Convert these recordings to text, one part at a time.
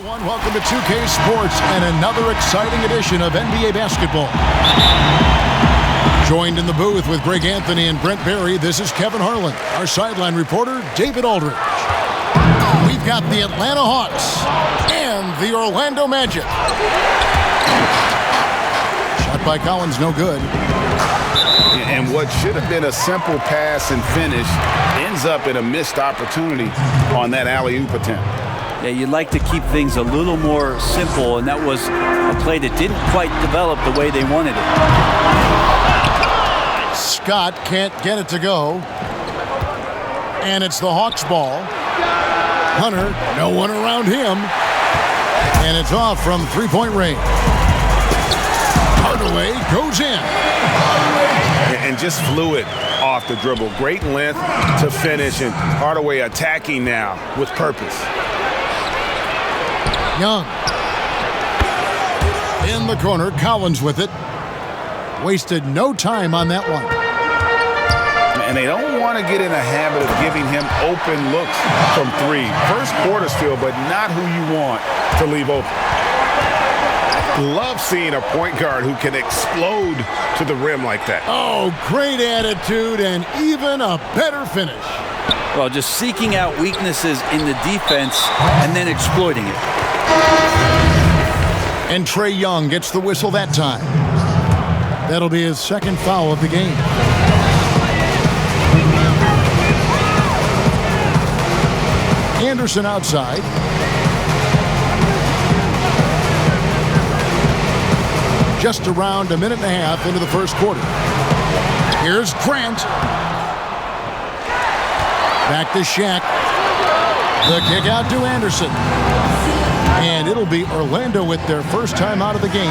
everyone. Welcome to 2K Sports and another exciting edition of NBA basketball. Joined in the booth with Greg Anthony and Brent Barry, this is Kevin Harlan. Our sideline reporter, David Aldridge. We've got the Atlanta Hawks and the Orlando Magic. Shot by Collins, no good. And what should have been a simple pass and finish ends up in a missed opportunity on that alley-oop attempt. Yeah, you'd like to keep things a little more simple, and that was a play that didn't quite develop the way they wanted it. Scott can't get it to go. And it's the Hawks' ball. Hunter, no one around him. And it's off from three-point range. Hardaway goes in. And just fluid off the dribble. Great length to finish, and Hardaway attacking now with purpose. Young. In the corner, Collins with it. Wasted no time on that one. And they don't want to get in a habit of giving him open looks from three. First quarter still, but not who you want to leave open. Love seeing a point guard who can explode to the rim like that. Oh, great attitude and even a better finish. Well, just seeking out weaknesses in the defense and then exploiting it. And Trae Young gets the whistle that time. That'll be his second foul of the game. Anderson outside. Just around a minute and a half into the first quarter. Here's Grant. Back to Shaq. The kick out to Anderson. And it'll be Orlando with their first time out of the game.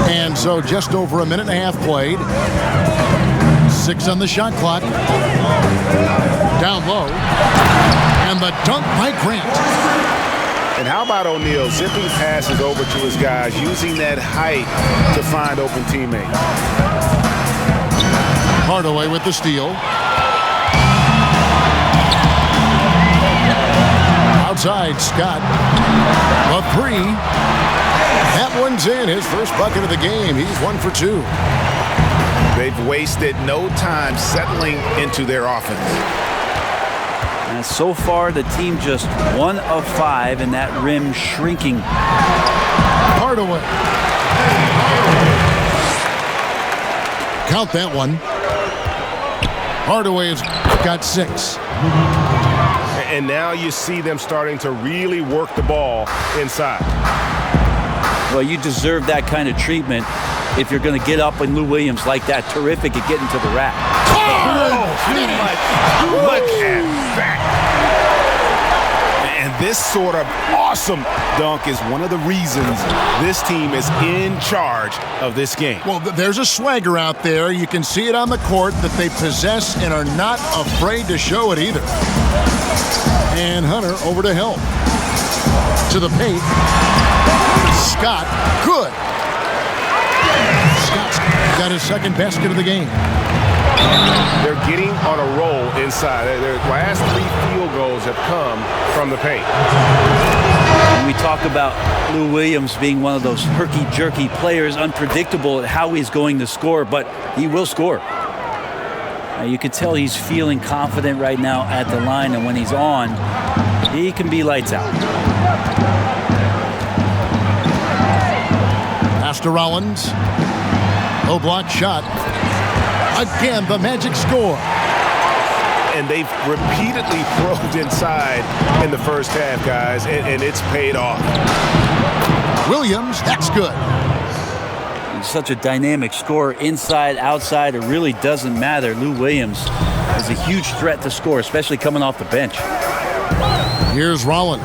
And so just over a minute and a half played. 6 on the shot clock. Down low. And the dunk by Grant. And how about O'Neal zipping passes over to his guys, using that height to find open teammates. Hardaway with the steal. Outside, Scott. A three. That one's in. His first bucket of the game. He's 1 for 2. They've wasted no time settling into their offense. And so far, the team just 1 of 5, and that rim shrinking. Hardaway. Count that one. Hardaway has got 6. And now you see them starting to really work the ball inside. Well, you deserve that kind of treatment if you're going to get up on Lou Williams like that. Terrific at getting to the rack. Look at that. And this sort of awesome dunk is one of the reasons this team is in charge of this game. Well, there's a swagger out there. You can see it on the court that they possess and are not afraid to show it either. And Hunter over to help. To the paint. Scott, good. Scott's got his second basket of the game. They're getting on a roll inside. Their last 3 field goals have come from the paint. When we talk about Lou Williams being one of those herky-jerky players, unpredictable at how he's going to score, but he will score. You can tell he's feeling confident right now at the line, and when he's on, he can be lights out. Pass to Rollins. Low block shot. Again, the Magic score. And they've repeatedly probed inside in the first half, guys, and it's paid off. Williams, that's good. He's such a dynamic scorer, inside, outside. It really doesn't matter. Lou Williams is a huge threat to score, especially coming off the bench. Here's Rollins.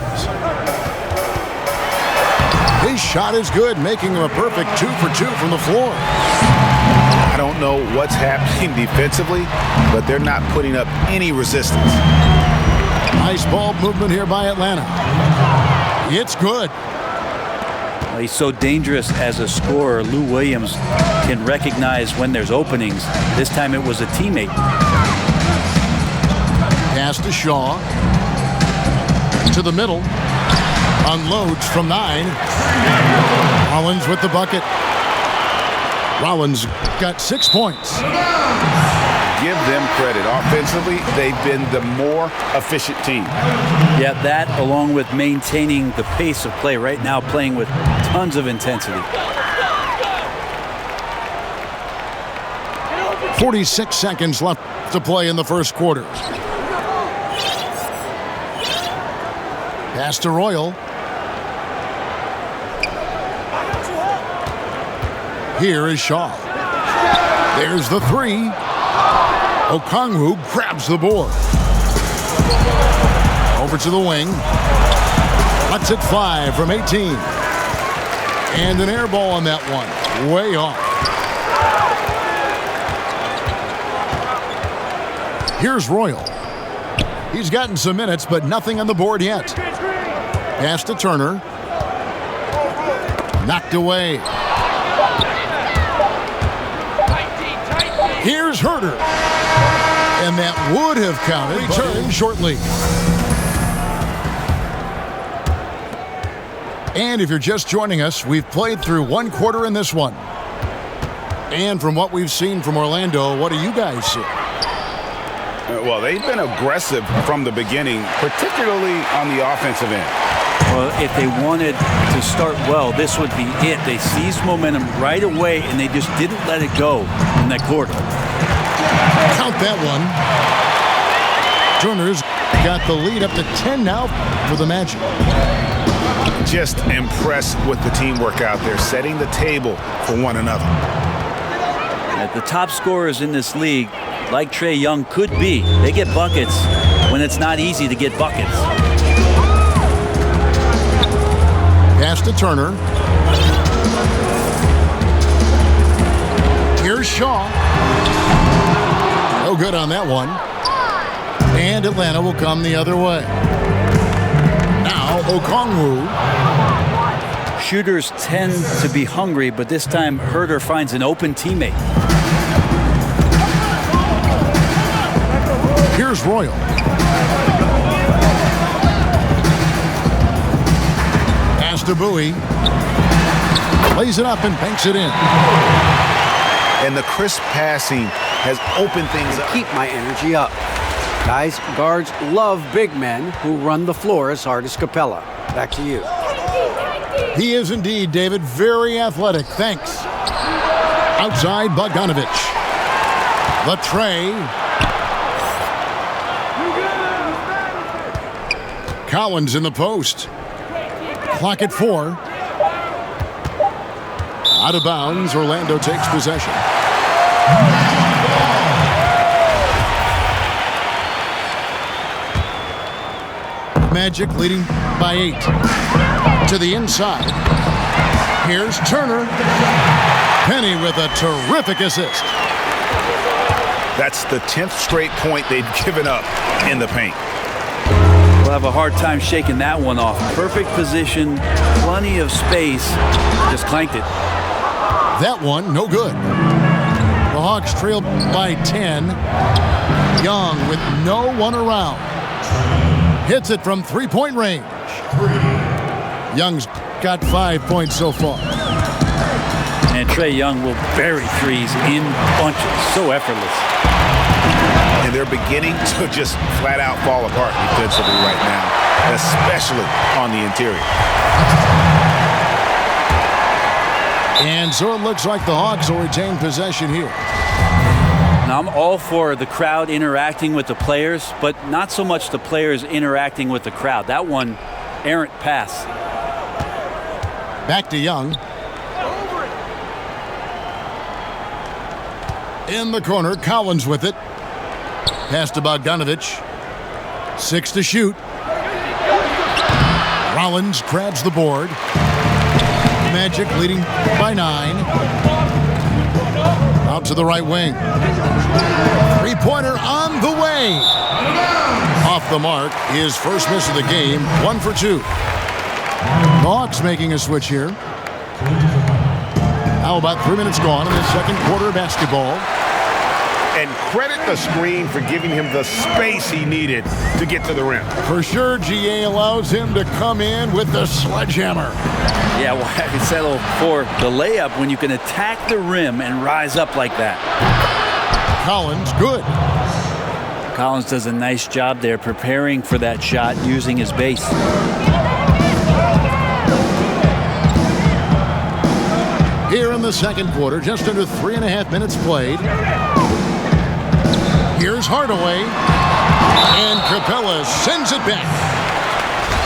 His shot is good, making him a perfect 2 for 2 from the floor. I don't know what's happening defensively, but they're not putting up any resistance. Nice ball movement here by Atlanta. It's good. Well, he's so dangerous as a scorer. Lou Williams can recognize when there's openings. This time it was a teammate. Pass to Shaw. To the middle. Unloads from 9. Rollins with the bucket. Rollins got 6 points. Give them credit. Offensively, they've been the more efficient team. Yeah, that along with maintaining the pace of play right now, playing with tons of intensity. 46 seconds left to play in the first quarter. Pass to Royal. Here is Shaw. There's the 3. Okongwu grabs the board. Over to the wing. Lets it fly from 18. And an air ball on that one. Way off. Here's Royal. He's gotten some minutes, but nothing on the board yet. Pass to Turner. Knocked away. Here's Herter. And that would have counted. Return shortly. And if you're just joining us, we've played through one quarter in this one. And from what we've seen from Orlando, what do you guys see? Well, they've been aggressive from the beginning, particularly on the offensive end. Well, if they wanted to start well, this would be it. They seized momentum right away, and they just didn't let it go in that quarter. Count that one. Turner's got the lead up to 10 now for the Magic. Just impressed with the teamwork out there, setting the table for one another. The top scorers in this league, like Trae Young could be, they get buckets when it's not easy to get buckets. Pass to Turner. Here's Shaw. No good on that one. And Atlanta will come the other way. Now Okongwu. Shooters tend to be hungry, but this time Herter finds an open teammate. Here's Royal. Pass to Bowie. Lays it up and banks it in. And the crisp passing has opened things up. Keep my energy up. Guys, guards love big men who run the floor as hard as Capella. Back to you. He is indeed, David. Very athletic. Thanks. Outside, Bogdanovich. The tray. Collins in the post. Clock at 4. Out of bounds. Orlando takes possession. Magic leading by 8. To the inside. Here's Turner. Penny with a terrific assist. That's the 10th straight point they've given up in the paint. We'll have a hard time shaking that one off. Perfect position, plenty of space, just clanked it. That one, no good. The Hawks trail by 10. Young with no one around. Hits it from three-point range. Young's got 5 points so far. And Trae Young will bury threes in bunches. So effortless. And they're beginning to just flat out fall apart defensively right now, especially on the interior. And so it looks like the Hawks will retain possession here. Now, I'm all for the crowd interacting with the players, but not so much the players interacting with the crowd. That one, errant pass. Back to Young. In the corner, Collins with it. Pass to Bogdanovich. 6 to shoot. Rollins grabs the board. Magic leading by 9. Out to the right wing. Three-pointer on the way. Off the mark. His first miss of the game. 1 for 2. The Hawks making a switch here. Now about 3 minutes gone in the second quarter of basketball. And And credit the screen for giving him the space he needed to get to the rim. For sure, GA allows him to come in with the sledgehammer. Yeah, well, I can settle for the layup when you can attack the rim and rise up like that. Collins, good. Collins does a nice job there preparing for that shot using his base. Here in the second quarter, just under 3.5 minutes played. Here's Hardaway. And Capella sends it back.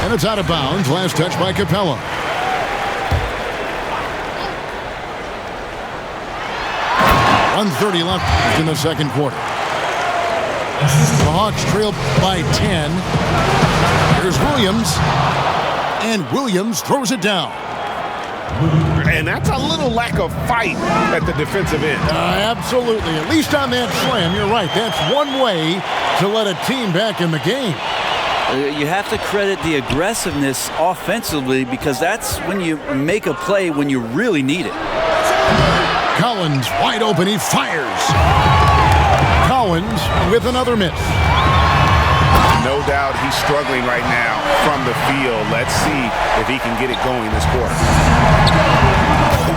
And it's out of bounds. Last touch by Capella. .130 left in the second quarter. The Hawks trail by 10. Here's Williams. And Williams throws it down. And that's a little lack of fight at the defensive end. Absolutely. At least on that slam, you're right. That's one way to let a team back in the game. You have to credit the aggressiveness offensively because that's when you make a play when you really need it. Collins wide open. He fires. Collins with another miss. No doubt he's struggling right now from the field. Let's see if he can get it going this quarter.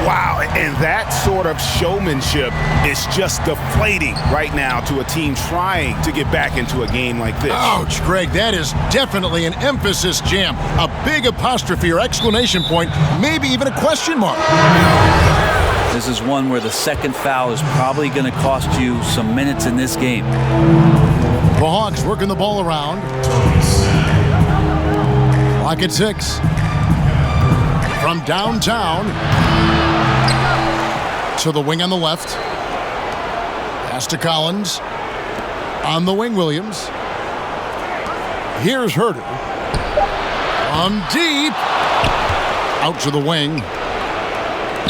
Wow, and that sort of showmanship is just deflating right now to a team trying to get back into a game like this. Ouch, Greg, that is definitely an emphasis jam. A big apostrophe or exclamation point, maybe even a question mark. This is one where the second foul is probably going to cost you some minutes in this game. The Hawks working the ball around. Clock at 6. From downtown to the wing on the left. Pass to Collins. On the wing, Williams. Here's Herter. From deep. Out to the wing.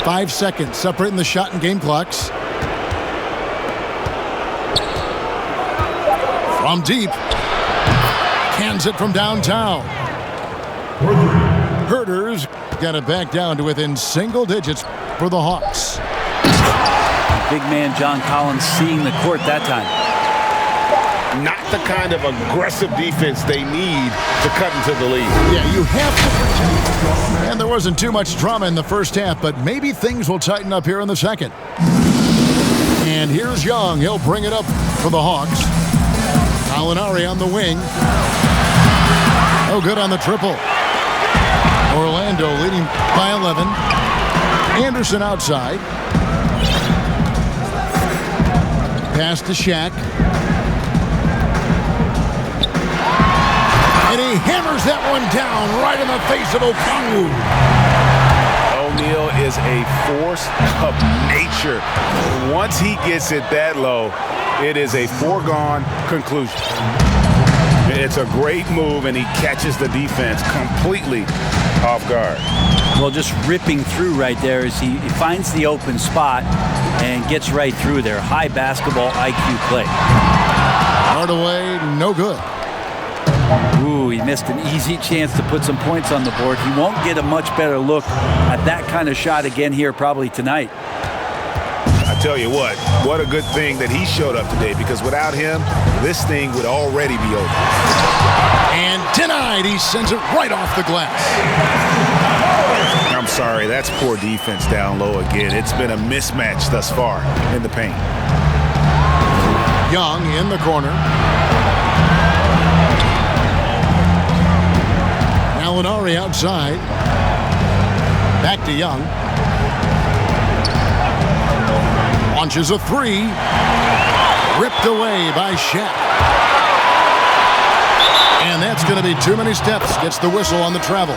5 seconds separating the shot and game clocks. From deep. Cans it from downtown. Herter's got it back down to within single digits for the Hawks. Big man John Collins seeing the court that time. Not the kind of aggressive defense they need to cut into the lead. Yeah, you have to protect. And there wasn't too much drama in the first half, but maybe things will tighten up here in the second. And here's Young. He'll bring it up for the Hawks. Alinari on the wing. No good on the triple. Orlando leading by 11. Anderson outside. Pass to Shaq. And he hammers that one down right in the face of Okongwu. O'Neal is a force of nature. Once he gets it that low, it is a foregone conclusion. It's a great move, and he catches the defense completely off guard. Well, just ripping through right there as he finds the open spot and gets right through there. High basketball IQ play. Hardaway, no good. Ooh, he missed an easy chance to put some points on the board. He won't get a much better look at that kind of shot again here probably tonight. I tell you what a good thing that he showed up today, because without him, this thing would already be over. And denied. He sends it right off the glass. I'm sorry, that's poor defense down low again. It's been a mismatch thus far in the paint. Young in the corner. Alinari outside. Back to Young. Launches a three. Ripped away by Shaq. And that's going to be too many steps. Gets the whistle on the travel.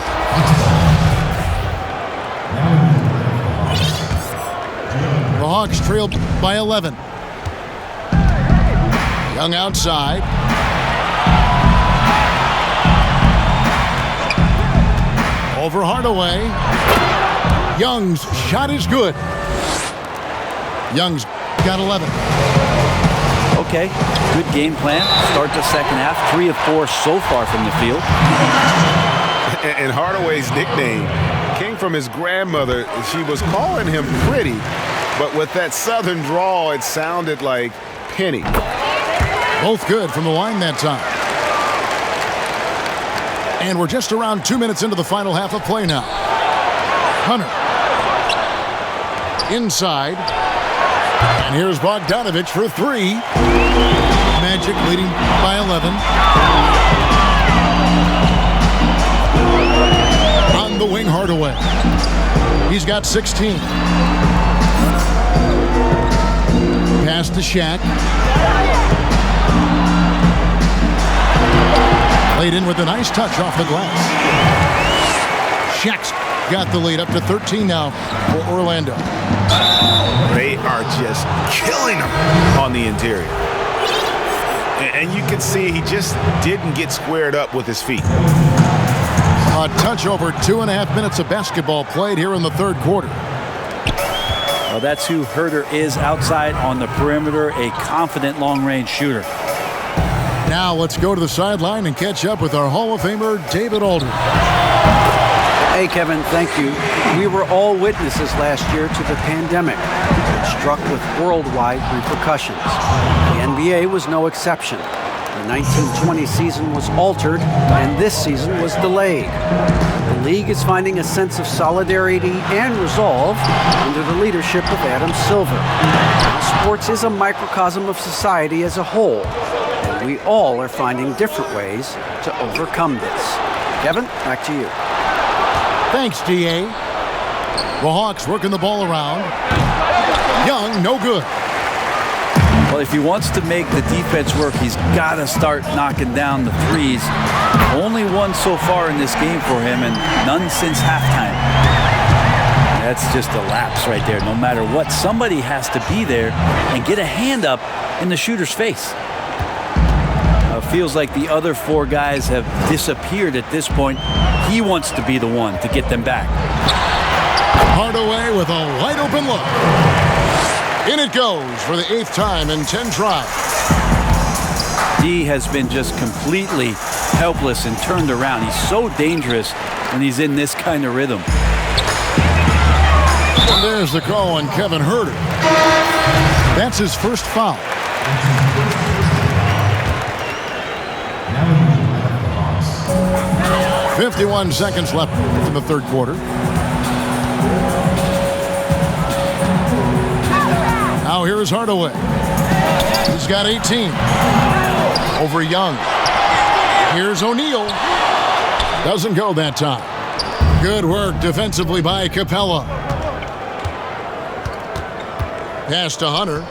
The Hawks trail by 11. Young outside. Over Hardaway. Young's shot is good. Young's got 11. Okay, good game plan. Start the second half. 3 of 4 so far from the field. And Hardaway's nickname came from his grandmother. She was calling him pretty, but with that southern drawl, it sounded like penny. Both good from the line that time. And we're just around 2 minutes into the final half of play now. Hunter. Inside. And here's Bogdanovich for three. Magic leading by 11. On the wing, Hardaway. He's got 16. Pass to Shaq. Laid in with a nice touch off the glass. Shaq's got the lead up to 13 now for Orlando. They are just killing him on the interior. And you can see he just didn't get squared up with his feet. A touch over 2.5 minutes of basketball played here in the third quarter. Well, that's who Herter is outside on the perimeter, a confident long-range shooter. Now let's go to the sideline and catch up with our Hall of Famer, David Aldridge. Hey, Kevin, thank you. We were all witnesses last year to the pandemic, which struck with worldwide repercussions. The NBA was no exception. The 1920 season was altered, and this season was delayed. The league is finding a sense of solidarity and resolve under the leadership of Adam Silver. Sports is a microcosm of society as a whole, and we all are finding different ways to overcome this. Kevin, back to you. Thanks, D.A. The Hawks working the ball around. Young, no good. Well, if he wants to make the defense work, he's got to start knocking down the threes. Only one so far in this game for him, and none since halftime. That's just a lapse right there. No matter what, somebody has to be there and get a hand up in the shooter's face. Feels like the other four guys have disappeared at this point. He wants to be the one to get them back. Hardaway with a wide open look. In it goes for the 8th time in 10 tries. D has been just completely helpless and turned around. He's so dangerous when he's in this kind of rhythm. And there's the call on Kevin Herter. That's his first foul. 51 seconds left in the third quarter. Now here's Hardaway. He's got 18. Over Young. Here's O'Neal. Doesn't go that time. Good work defensively by Capella. Pass to Hunter.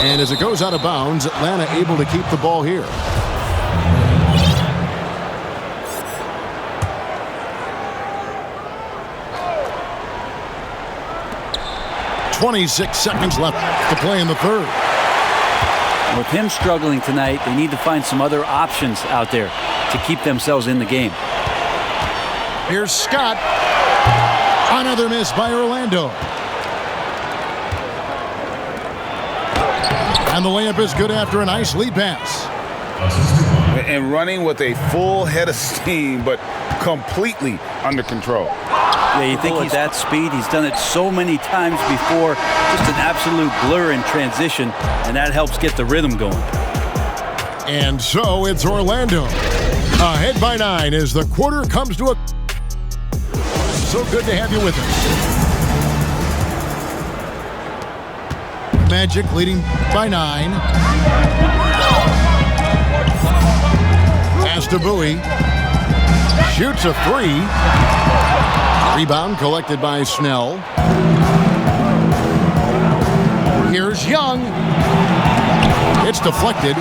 And as it goes out of bounds, Atlanta able to keep the ball here. .26 seconds left to play in the third. With him struggling tonight, they need to find some other options out there to keep themselves in the game. Here's Scott. Another miss by Orlando. And the layup is good after a nice lead pass. And running with a full head of steam, but completely under control. Yeah, you think he's that speed? He's done it so many times before. Just an absolute blur in transition, and that helps get the rhythm going. And so it's Orlando. Ahead by 9 as the quarter comes to a... So good to have you with us. Magic leading by 9. Pass to Bowie. Shoots a 3. Rebound collected by Snell. Here's Young. It's deflected.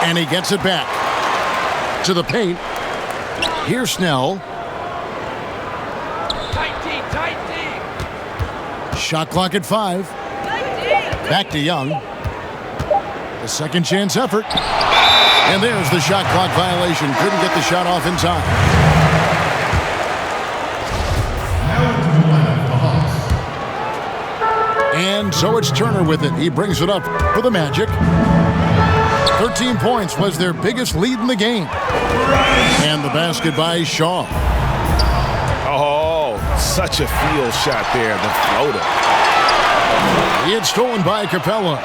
And he gets it back. To the paint. Here's Snell. Shot clock at 5. Back to Young. The second chance effort. And there's the shot clock violation. Couldn't get the shot off in time. And so it's Turner with it. He brings it up for the Magic. 13 points was their biggest lead in the game. And the basket by Shaw. Oh, such a field shot there, the floater. It's stolen by Capella.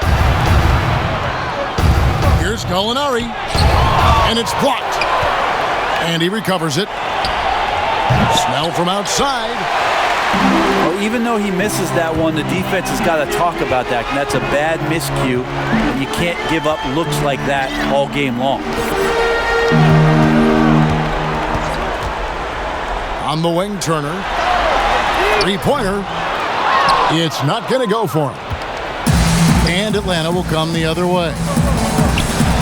Here's Gallinari, and it's blocked. And he recovers it. Snell from outside. Well, even though he misses that one, the defense has got to talk about that. And that's a bad miscue. And you can't give up looks like that all game long. On the wing, Turner. Three-pointer. It's not going to go for him. And Atlanta will come the other way.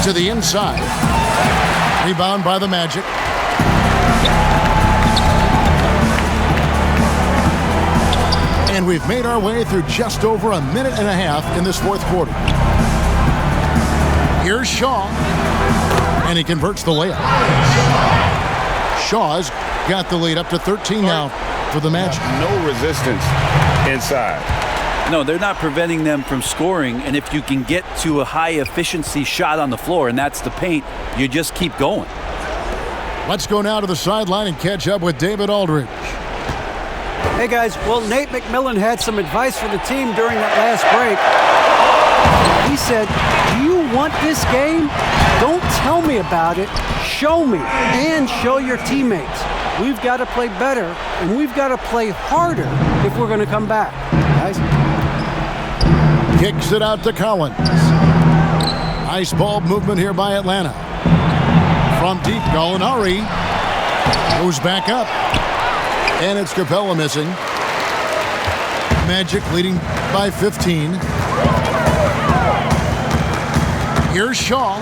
To the inside. Rebound by the Magic. And we've made our way through just over a minute and a half in this fourth quarter. Here's Shaw. And he converts the layup. Shaw's got the lead up to 13 now for the Magic. No resistance inside. No, they're not preventing them from scoring. And if you can get to a high-efficiency shot on the floor, and that's the paint, you just keep going. Let's go now to the sideline and catch up with David Aldridge. Hey, guys. Well, Nate McMillan had some advice for the team during that last break. He said, do you want this game? Don't tell me about it. Show me and show your teammates. We've got to play better, and we've got to play harder if we're going to come back. Guys. Kicks it out to Collins. Nice ball movement here by Atlanta. From deep, Gallinari goes back up. And it's Capella missing. Magic leading by 15. Here's Shaw.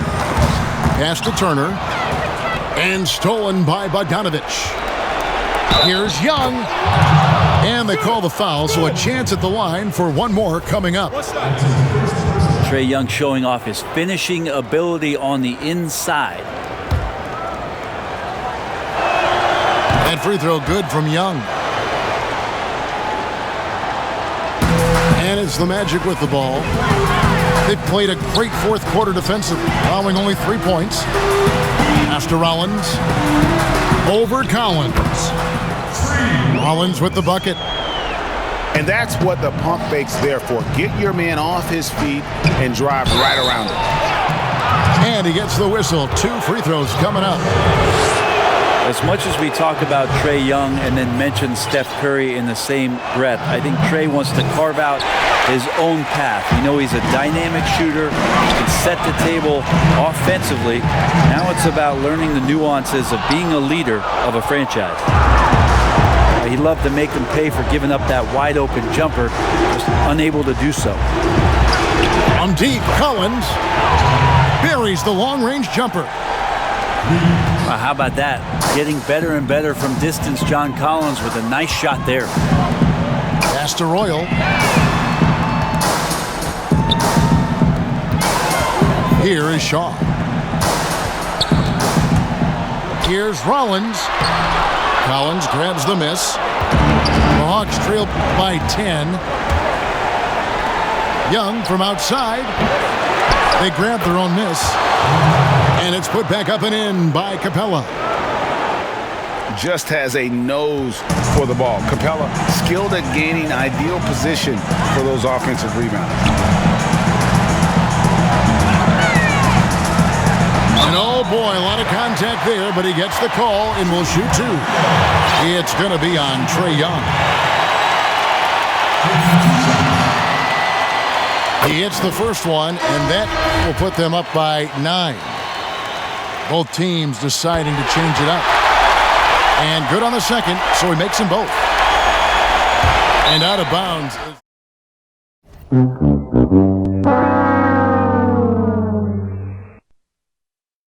Pass to Turner. And stolen by Bogdanovich. Here's Young. And they call the foul, so a chance at the line for one more coming up. Trae Young showing off his finishing ability on the inside. That free throw good from Young. And it's the Magic with the ball. They played a great fourth quarter defensive, allowing only 3 points. Pass to Rollins. Over Collins. Rollins with the bucket. And that's what the pump fake's there for. Get your man off his feet and drive right around him. And he gets the whistle. 2 free throws coming up. As much as we talk about Trae Young and then mention Steph Curry in the same breath, I think Trae wants to carve out his own path. You know, he's a dynamic shooter. He can set the table offensively. Now it's about learning the nuances of being a leader of a franchise. He'd love to make them pay for giving up that wide-open jumper, just unable to do so. On deep, Collins buries the long-range jumper. How about that? Getting better and better from distance, John Collins with a nice shot there. Pass to Royal. Here is Shaw. Here's Rollins. Collins grabs the miss. The Hawks trail by 10. Young from outside. They grab their own miss. And it's put back up and in by Capella. Just has a nose for the ball. Capella skilled at gaining ideal position for those offensive rebounds. And oh boy, a lot of contact there, but he gets the call and will shoot 2. It's going to be on Trae Young. He hits the first one, and that will put them up by 9. Both teams deciding to change it up. And good on the second, so he makes them both. And out of bounds.